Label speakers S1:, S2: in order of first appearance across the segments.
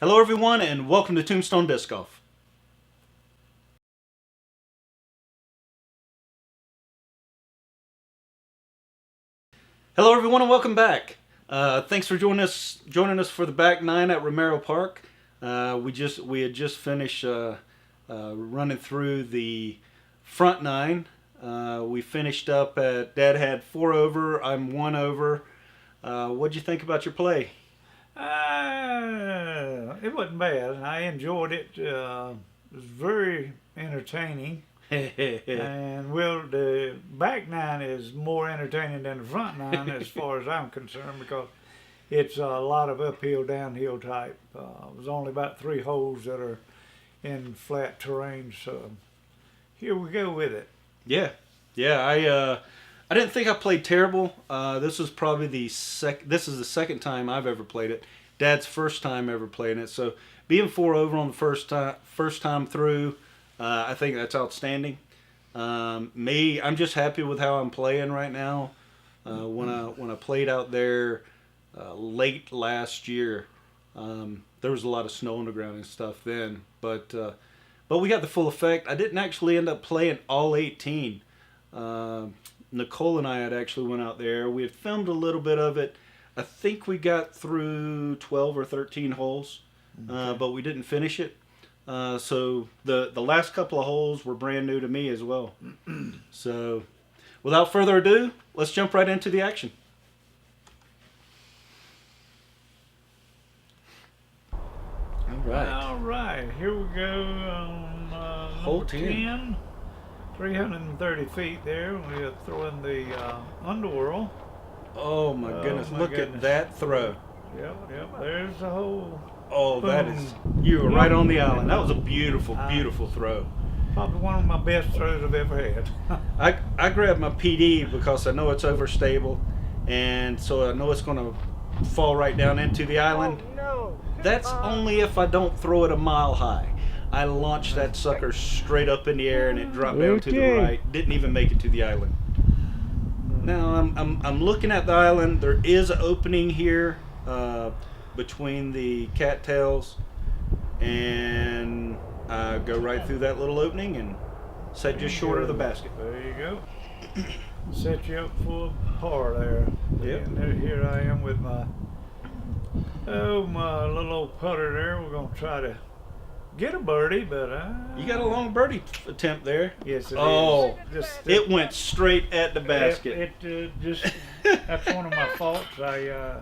S1: Hello, everyone, and welcome to Tombstone Disc Golf. Hello, everyone, and welcome back. Thanks for joining us for the back nine at Romero Park. We had just finished running through the front nine. We finished up at Dad had 4 over. I'm 1 over. What'd you think about your play?
S2: It wasn't bad. I enjoyed it. It was very entertaining. And well, the back nine is more entertaining than the front nine as far as I'm concerned because it's a lot of uphill, downhill type. There's only about 3 holes that are in flat terrain, so here we go with it.
S1: Yeah. I didn't think I played terrible. This is probably this is the second time I've ever played it. Dad's first time ever playing it. So being 4 over on the first time through, I think that's outstanding. I'm just happy with how I'm playing right now. When I played out there late last year, there was a lot of snow on the ground and stuff then, but we got the full effect. I didn't actually end up playing all 18. Nicole and I had actually went out there. We had filmed a little bit of it. I think we got through 12 or 13 holes, but we didn't finish it. So the last couple of holes were brand new to me as well. So without further ado, let's jump right into the action.
S2: All right, here we go on
S1: Hole
S2: number 10. 330 feet there. We'll throw in the underworld.
S1: Oh my goodness, look at that throw.
S2: Yep, there's the hole.
S1: Oh,
S2: Boom.
S1: that is, you were right on the island. That was a beautiful throw.
S2: Probably one of my best throws I've ever had.
S1: I grabbed my PD because I know it's overstable, and so I know it's going to fall right down into the island.
S3: Oh, no.
S1: That's only if I don't throw it a mile high. I launched that sucker straight up in the air and it dropped down to the right. Didn't even make it to the island. Now I'm looking at the island. There is an opening here between the cattails, and I go right through that little opening and set just short of the basket.
S2: There you go. Set you up for a par there.
S1: Yep.
S2: And here I am with my little old putter there. We're gonna try to get a birdie, but
S1: You got a long birdie attempt there.
S2: yes, it
S1: Oh,
S2: is.
S1: it went straight at the basket.
S2: Just that's one of my faults. I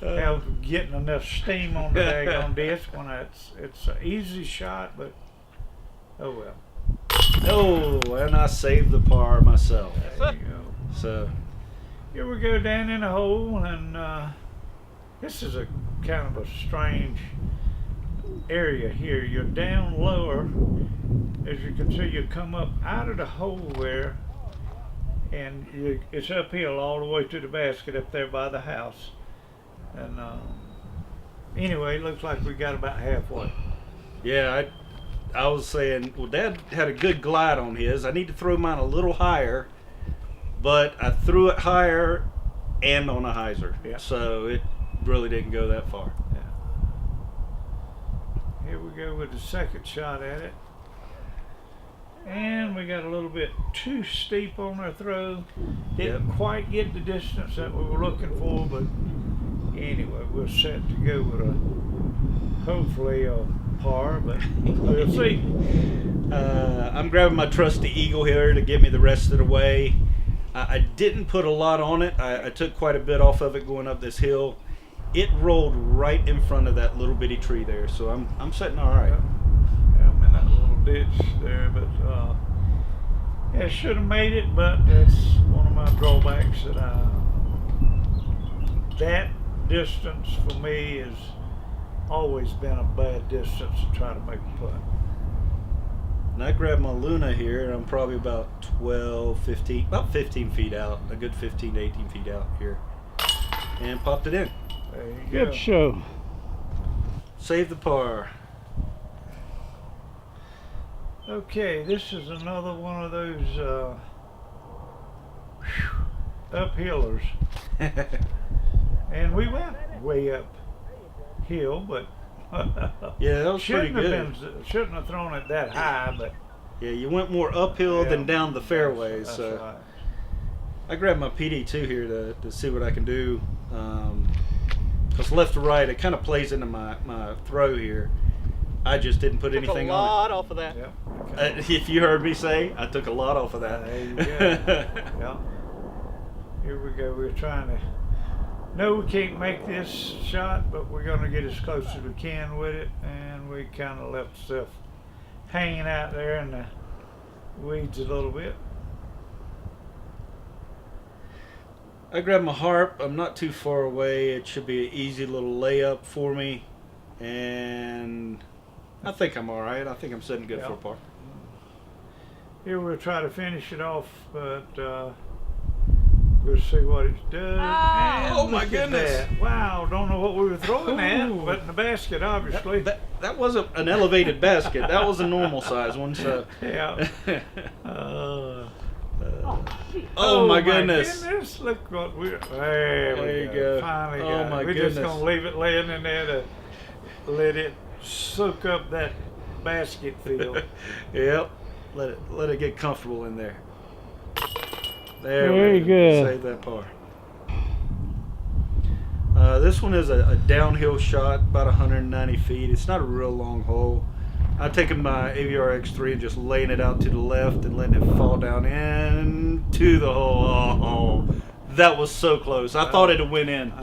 S2: have getting enough steam on the daggone disc when it's an easy shot, but oh well.
S1: Oh, and I saved the par myself.
S2: There you go.
S1: So
S2: Here we go down in the hole, and this is a kind of a strange area here. You're down lower. As you can see, you come up out of the hole there, and it's uphill all the way to the basket up there by the house. And anyway, it looks like we got about halfway.
S1: yeah, I was saying, well, Dad had a good glide on his. I need to throw mine a little higher, but I threw it higher and on a hyzer.
S2: Yeah.
S1: So it really didn't go that far.
S2: Here we go with the second shot at it. And we got a little bit too steep on our throw. Didn't quite get the distance that we were looking for, but anyway, we're set to go with hopefully a par, but we'll see.
S1: I'm grabbing my trusty Eagle here to get me the rest of the way. I didn't put a lot on it. I took quite a bit off of it going up this hill. It rolled right in front of that little bitty tree there, so I'm sitting all right.
S2: Yeah, I'm in that little ditch there, but I should have made it, but that's one of my drawbacks that distance for me has always been a bad distance to try to make a putt.
S1: And I grabbed my Luna here, and I'm probably about 15 feet out, a good 15 to 18 feet out here, and popped it in.
S2: There you
S3: Good
S2: go.
S3: show.
S1: Save the par.
S2: Okay, this is another one of those uphillers. And we went way up hill, but
S1: Yeah, that was pretty good.
S2: Shouldn't have thrown it that high, but
S1: Yeah, you went more uphill
S2: yeah,
S1: than down the fairways.
S2: That's
S1: So
S2: right.
S1: I grabbed my PD2 here to see what I can do. Because left to right, it kind of plays into my throw here. I just didn't put anything
S3: a
S1: on
S3: lot off of that.
S2: Yep.
S1: If you heard me say, I took a lot off of that.
S2: There you go. Yeah. Here we go. We're trying to. No, we can't make this shot, but we're going to get as close as we can with it. And we kind of left ourselves hanging out there in the weeds a little bit.
S1: I grabbed my harp. I'm not too far away. It should be an easy little layup for me. And I think I'm all right. I think I'm sitting good for a par.
S2: Here we'll try to finish it off, but we'll see what it does. And
S1: Oh my
S2: look at
S1: goodness.
S2: that. Wow, don't know what we were throwing at, but in the basket, obviously.
S1: That wasn't an elevated basket. That was a normal size one. So.
S2: Yeah.
S1: Oh my goodness.
S2: Look what we're. There
S1: you go.
S2: Finally
S1: Oh
S2: got
S1: my
S2: it. We're
S1: goodness.
S2: just going to leave it laying in there to let it soak up that basket feel.
S1: Yep. Let it get comfortable in there. There
S2: Very
S1: we
S2: good.
S1: Save that par. This one is a downhill shot, about 190 feet. It's not a real long hole. I've taken my AVR X3 and just laying it out to the left and letting it fall down into the hole. Oh, that was so close. I thought it'd went in.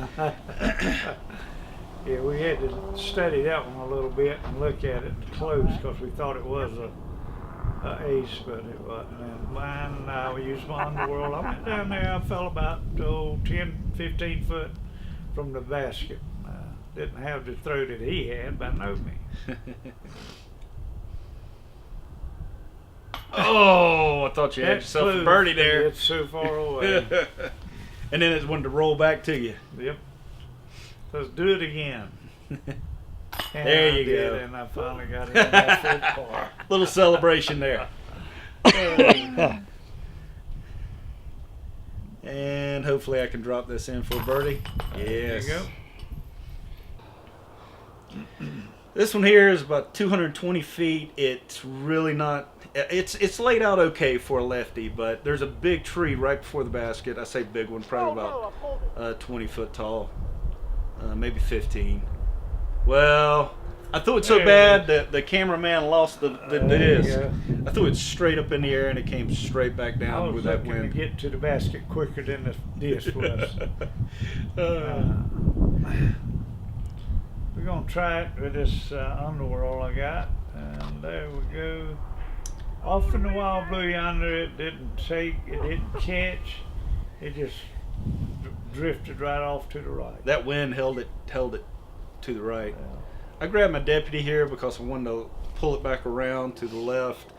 S2: Yeah, we had to study that one a little bit and look at it close because we thought it was a ace, but it wasn't. And mine, we used my Underworld. I went down there. I fell about 10, 15 foot from the basket. Didn't have the throw that he had, but know me.
S1: Oh, I thought you had yourself a birdie there.
S2: It's so far away.
S1: And then it wanted to roll back to you.
S2: Yep. Let's do it again. And
S1: There
S2: I
S1: you
S2: did,
S1: go.
S2: And I finally got it in that full par.
S1: Little celebration there. And hopefully I can drop this in for a birdie. Yes.
S2: There you go.
S1: This one here is about 220 feet. It's really not. It's laid out okay for a lefty, but there's a big tree right before the basket. I say big one, probably about 20 foot tall, maybe 15. Well, I threw it so bad that the cameraman lost the disc. I threw it straight up in the air and it came straight back
S2: I
S1: down
S2: was
S1: with that
S2: looking to
S1: wind.
S2: get to the basket quicker than the disc was. We're going to try it with this Underworld I got. And there we go. Off in the wild blue yonder, it didn't take, it didn't catch. It just drifted right off to the right.
S1: That wind held it to the right.
S2: Yeah.
S1: I grabbed my deputy here because I wanted to pull it back around to the left.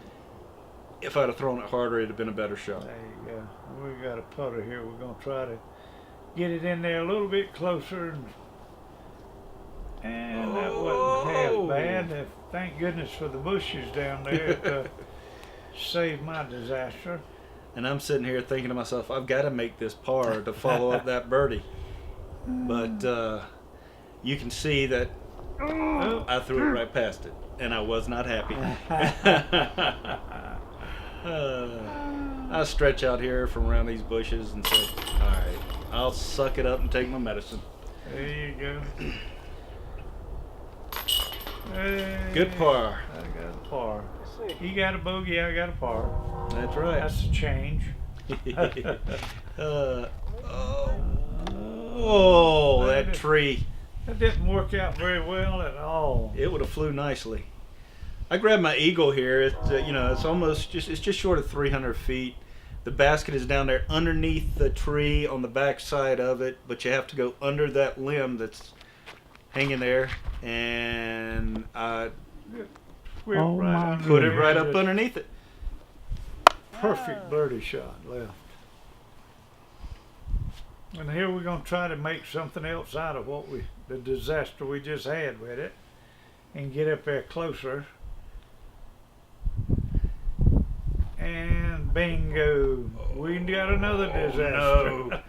S1: If I'd have thrown it harder, it'd have been a better shot.
S2: There you go. We got a putter here. We're going to try to get it in there a little bit closer. And that wasn't half bad. Thank goodness for the bushes down there to save my disaster.
S1: And I'm sitting here thinking to myself, I've got to make this par to follow up that birdie. But you can see that I threw it right past it, and I was not happy. I stretch out here from around these bushes and said, all right, I'll suck it up and take my medicine.
S2: There you go.
S1: Good par.
S2: I got a par. You got a bogey, I got a par.
S1: That's right.
S2: That's a change.
S1: Oh, that tree.
S2: That didn't work out very well at all.
S1: It would have flew nicely. I grabbed my eagle here. It's just short of 300 feet. The basket is down there underneath the tree on the back side of it, but you have to go under that limb that's hanging there, and I
S2: Put
S1: put it right up underneath it.
S2: Perfect birdie shot left. And here we're going to try to make something else out of the disaster we just had with it, and get up there closer. And bingo, we got another disaster.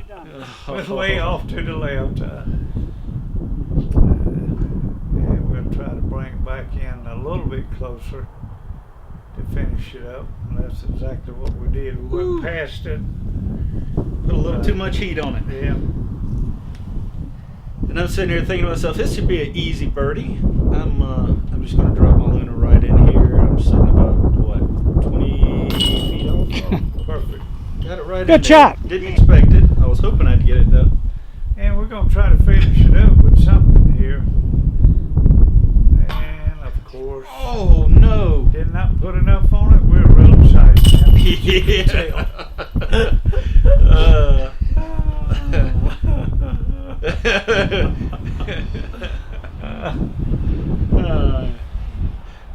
S1: No.
S2: Went way off to the left. a little bit closer to finish it up. And that's exactly what we did. We went past it.
S1: Put a little too much heat on it.
S2: Yeah.
S1: And I'm sitting here thinking to myself, this should be an easy birdie. I'm just going to drop my Luna right in here. I'm sitting about, what, 20 feet off?
S2: Oh, perfect.
S1: Got it right in
S3: Good
S1: there.
S3: shot.
S1: Didn't expect it. I was hoping I'd get it, though.
S2: And we're going to try to finish it up with something here. And, of course,
S1: Oh, no.
S2: did not put enough on it. We're real excited now.
S1: Yeah.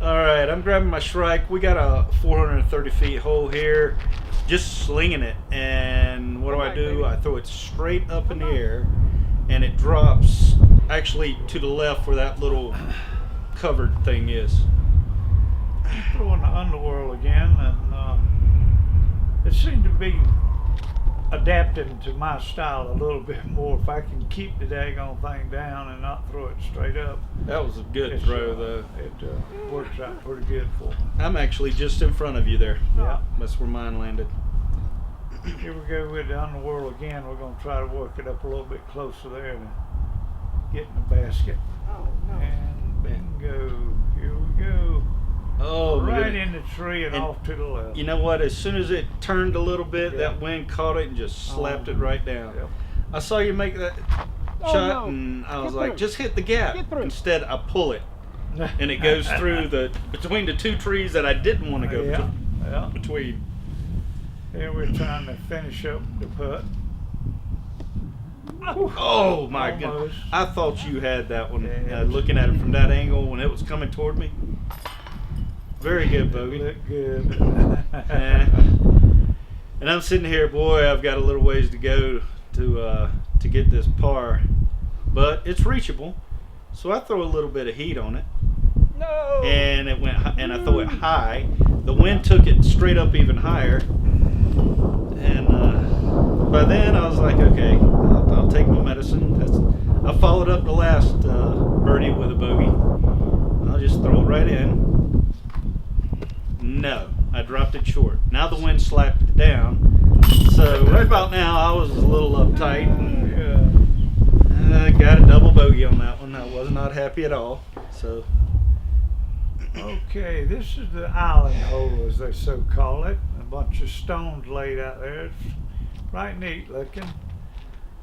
S1: All right, I'm grabbing my Shrike. We got a 430 feet hole here, just slinging it. And what do? I throw it straight up in the air, and it drops actually to the left where that little covered thing is.
S2: Throwing the underworld again, and it seemed to be adapting to my style a little bit more. If I can keep the daggone thing down and not throw it straight up,
S1: That was a good throw, though.
S2: It works out pretty good for me.
S1: I'm actually just in front of you there.
S2: Yeah.
S1: That's where mine landed.
S2: Here we go with the underworld again. We're going to try to work it up a little bit closer there to get in the basket.
S3: Oh, no.
S2: And bingo. Here we go.
S1: Oh,
S2: Right
S1: good.
S2: in the tree and off to the left.
S1: You know what? As soon as it turned a little bit,
S2: Yeah.
S1: that wind caught it and just slapped it right down.
S2: Yep.
S1: I saw you make that
S3: Oh,
S1: shot,
S3: no.
S1: and I was
S3: Get
S1: like,
S3: through.
S1: just hit the gap.
S3: Get through.
S1: Instead, I pull it, and it goes through between the two trees that I didn't want to go
S2: Yeah.
S1: between.
S2: Here we're trying to finish up the putt.
S1: Oh my goodness!
S2: Almost.
S1: I thought you had that one.
S2: Yeah.
S1: Looking at it from that angle when it was coming toward me. Very good, Bogey.
S2: Look good.
S1: And I'm sitting here, boy. I've got a little ways to go to get this par, but it's reachable. So I throw a little bit of heat on it,
S3: No.
S1: and it went. And I throw it high. The wind took it straight up even higher, and by then I was like, okay, I'll take my medicine. I followed up the last birdie with a bogey. I'll just throw it right in. No, I dropped it short. Now the wind slapped it down. So right about now I was a little uptight. And I got a double bogey on that one. I was not happy at all. So
S2: Okay, this is the island hole, as they so call it. A bunch of stones laid out there. It's right neat looking.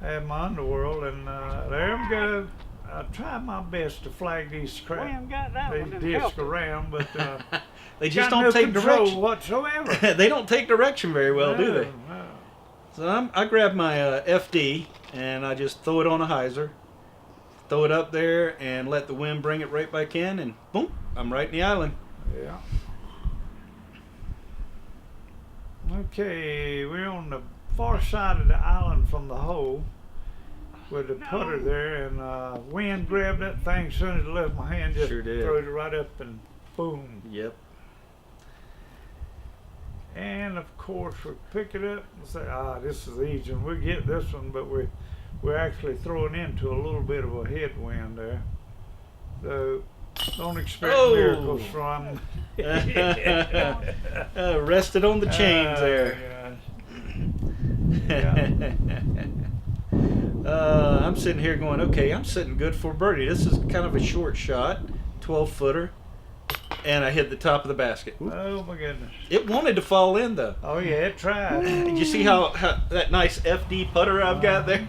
S2: I have my underworld, and there we go. I tried my best to flag these
S3: We haven't got that one.
S2: these
S3: Didn't help
S2: discs
S3: it.
S2: around, but
S1: they just
S2: got
S1: don't
S2: no
S1: take
S2: control
S1: direction.
S2: whatsoever.
S1: They don't take direction very well, do they?
S2: No.
S1: So I grab my FD and I just throw it on a hyzer, throw it up there, and let the wind bring it right back in, and boom, I'm right in the island.
S2: Yeah. Okay, we're on the far side of the island from the hole with the putter there, and wind grabbed that thing as soon as it left my hand, just
S1: Sure did.
S2: throws it right up and boom.
S1: Yep.
S2: And of course we pick it up and say, this is easy, and we get this one, but we're actually throwing into a little bit of a headwind there. So don't expect
S1: Oh.
S2: miracles from.
S1: Rested on the chains there. I'm sitting here going, okay, I'm sitting good for a birdie. This is kind of a short shot, 12-footer, and I hit the top of the basket.
S2: Oh my goodness.
S1: It wanted to fall in, though.
S2: Oh yeah, it tried.
S1: Did you see how that nice FD putter I've got there?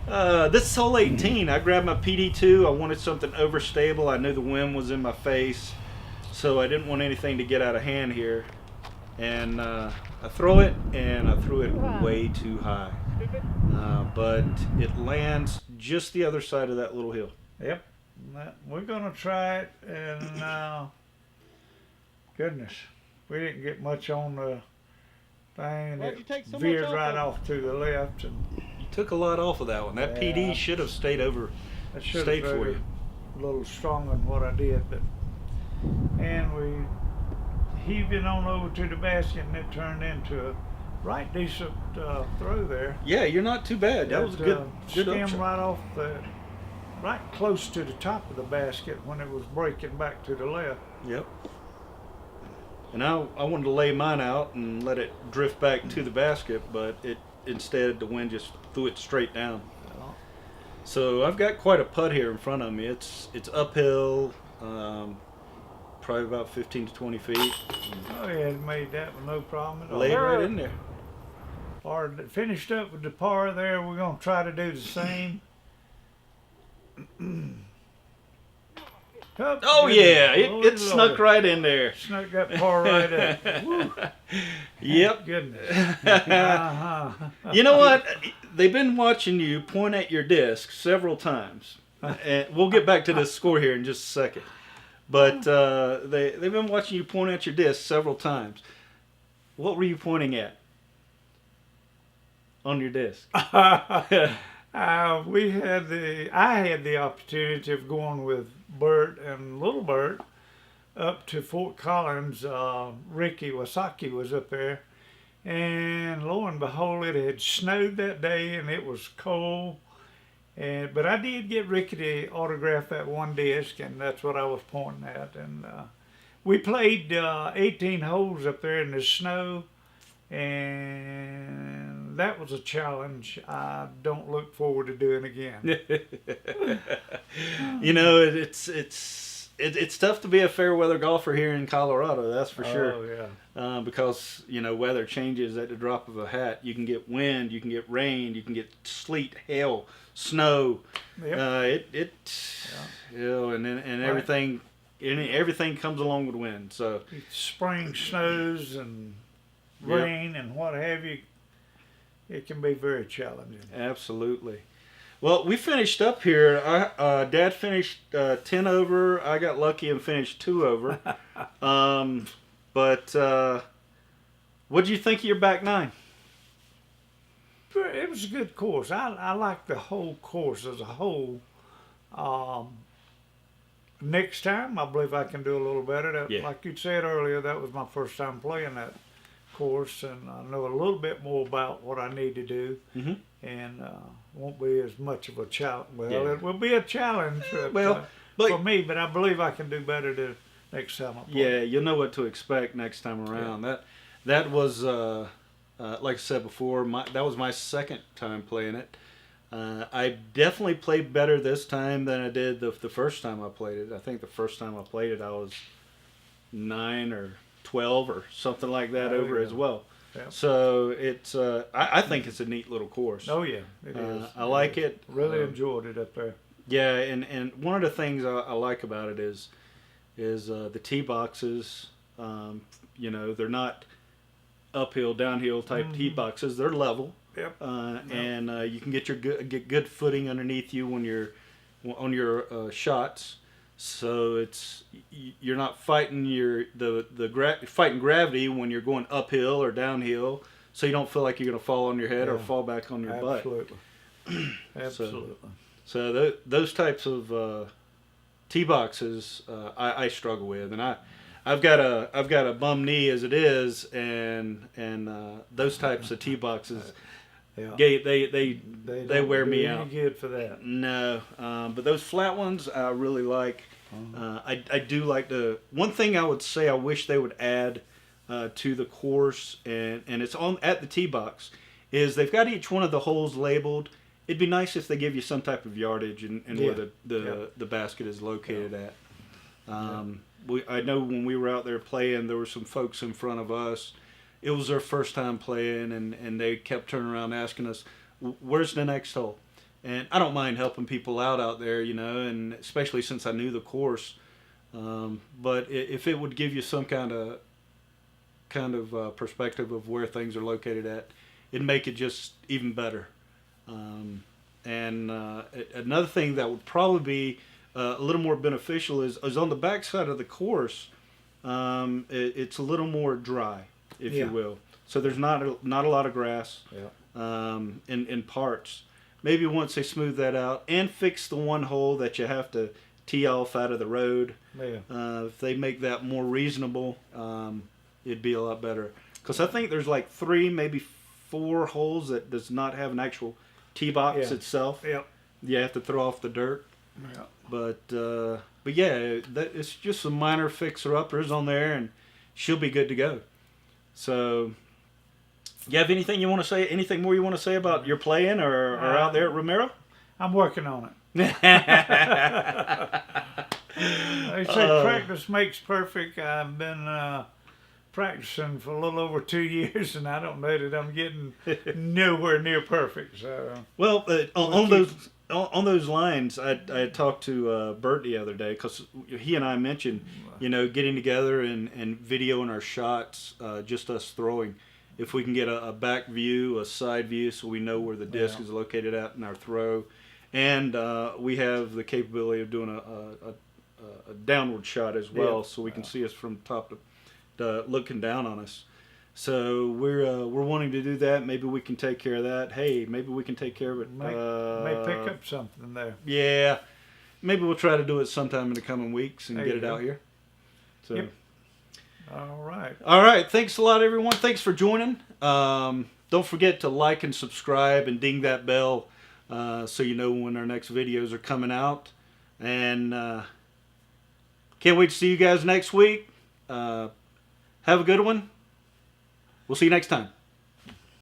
S2: Yeah.
S1: This is hole 18. I grabbed my PD2. I wanted something overstable. I knew the wind was in my face, so I didn't want anything to get out of hand here. And I throw it, and I threw it way too high. But it lands just the other side of that little hill.
S2: Yep. We're gonna try it, and goodness, we didn't get much on the thing.
S3: Why'd you take so much
S2: veered
S3: off
S2: right
S3: of it?
S2: off to the left, and
S1: You took a lot off of that one. That
S2: Yeah.
S1: PD should have stayed over.
S2: I should have
S1: Stayed for
S2: threw
S1: you.
S2: it a little stronger than what I did, but and we heaved it on over to the basket, and it turned into a right decent throw there.
S1: Yeah, you're not too bad. That was a good
S2: Stem
S1: upshot.
S2: right off the right close to the top of the basket when it was breaking back to the left.
S1: Yep. And I wanted to lay mine out and let it drift back to the basket, but instead the wind just threw it straight down. So I've got quite a putt here in front of me. It's uphill, probably about 15 to 20 feet.
S2: Oh, yeah, it made that with no problem at all.
S1: Lay it right in there.
S2: Or finished up with the par there. We're going to try to do the same.
S1: Oh yeah, it snuck right in there.
S2: Snuck that par right up. Woo.
S1: Yep.
S2: Goodness. Uh-huh.
S1: You know what? They've been watching you point at your disc several times. And we'll get back to this score here in just a second. But they've been watching you point at your disc several times. What were you pointing at on your disc?
S2: I had the opportunity of going with Bert and Little Bert up to Fort Collins. Ricky Wasaki was up there, and lo and behold, it had snowed that day and it was cold. But I did get Ricky to autograph that one disc, and that's what I was pointing at. And we played 18 holes up there in the snow, and that was a challenge I don't look forward to doing again.
S1: You know, it's tough to be a fair weather golfer here in Colorado, that's for sure.
S2: Oh, yeah.
S1: Because, you know, weather changes at the drop of a hat. You can get wind, you can get rain, you can get sleet, hail, snow.
S2: Yep.
S1: You know, and everything, everything comes along with wind. So
S2: Spring snows and rain and what have you, it can be very challenging.
S1: absolutely. Well, we finished up here. Dad finished 10 over. I got lucky and finished 2 over. But what did you think of your back nine?
S2: It was a good course. I like the whole course as a whole. Next time, I believe I can do a little better. Like you said earlier, that was my first time playing that course, and I know a little bit more about what I need to do.
S1: Mm-hmm.
S2: And won't be as much of a challenge. Well,
S1: Yeah.
S2: it will be a challenge
S1: but
S2: for me, but I believe I can do better the next time I play.
S1: yeah, you'll know what to expect next time around. That was like I said before, that was my second time playing it. I definitely played better this time than I did the first time I played it. I think the first time I played it, I was 9 or 12 or something like that as well.
S2: Yeah.
S1: So it's I think it's a neat little course.
S2: Oh yeah, it is.
S1: I like it.
S2: Really enjoyed it up there.
S1: Yeah, and one of the things I like about it is the tee boxes. You know, they're not uphill, downhill type tee boxes. They're level.
S2: Yep.
S1: And you can get get good footing underneath you when you're on your shots. So you're not fighting fighting gravity when you're going uphill or downhill. So you don't feel like you're going to fall on your head or fall back on your butt.
S2: Absolutely.
S1: So those types of tee boxes I struggle with, and I've got a bum knee as it is, and those types of tee boxes.
S2: Yeah.
S1: They wear me out.
S2: Good for that.
S1: No, but those flat ones I really like. I do like one thing I would say I wish they would add to the course, and it's on at the tee box, is they've got each one of the holes labeled. It'd be nice if they give you some type of yardage and where the basket is located at. I know when we were out there playing, there were some folks in front of us. It was their first time playing, and they kept turning around asking us, where's the next hole? And I don't mind helping people out there, you know, and especially since I knew the course. But if it would give you some kind of perspective of where things are located at, it'd make it just even better. Another thing that would probably be a little more beneficial is on the backside of the course. It's a little more dry, if you will. So there's not a lot of grass in parts. Maybe once they smooth that out and fix the one hole that you have to tee off out of the road, if they make that more reasonable, it'd be a lot better. Because I think there's like 3, maybe 4 holes that does not have an actual tee box itself.
S2: Yep.
S1: You have to throw off the dirt.
S2: Yeah.
S1: But yeah, it's just some minor fixer-uppers on there, and she'll be good to go. So, you have anything you want to say? Anything more you want to say about your playing or out there at Romero?
S2: I'm working on it. They say practice makes perfect. I've been practicing for a little over 2 years, and I don't know that I'm getting nowhere near perfect. So,
S1: well, on those lines, I talked to Bert the other day because he and I mentioned, getting together and videoing our shots, just us throwing. If we can get a back view, a side view, so we know where the disc is located at in our throw, and we have the capability of doing a downward shot as well, so we can see us from top to looking down on us. So we're wanting to do that. Maybe we can take care of that. Hey, maybe we can take care of it.
S2: May pick up something there.
S1: Yeah, maybe we'll try to do it sometime in the coming weeks and
S2: There
S1: get
S2: you
S1: it
S2: go.
S1: out here. So.
S2: Yep. All right.
S1: All right. Thanks a lot, everyone. Thanks for joining. Don't forget to like and subscribe and ding that bell so you know when our next videos are coming out. And can't wait to see you guys next week. Have a good one. We'll see you next time.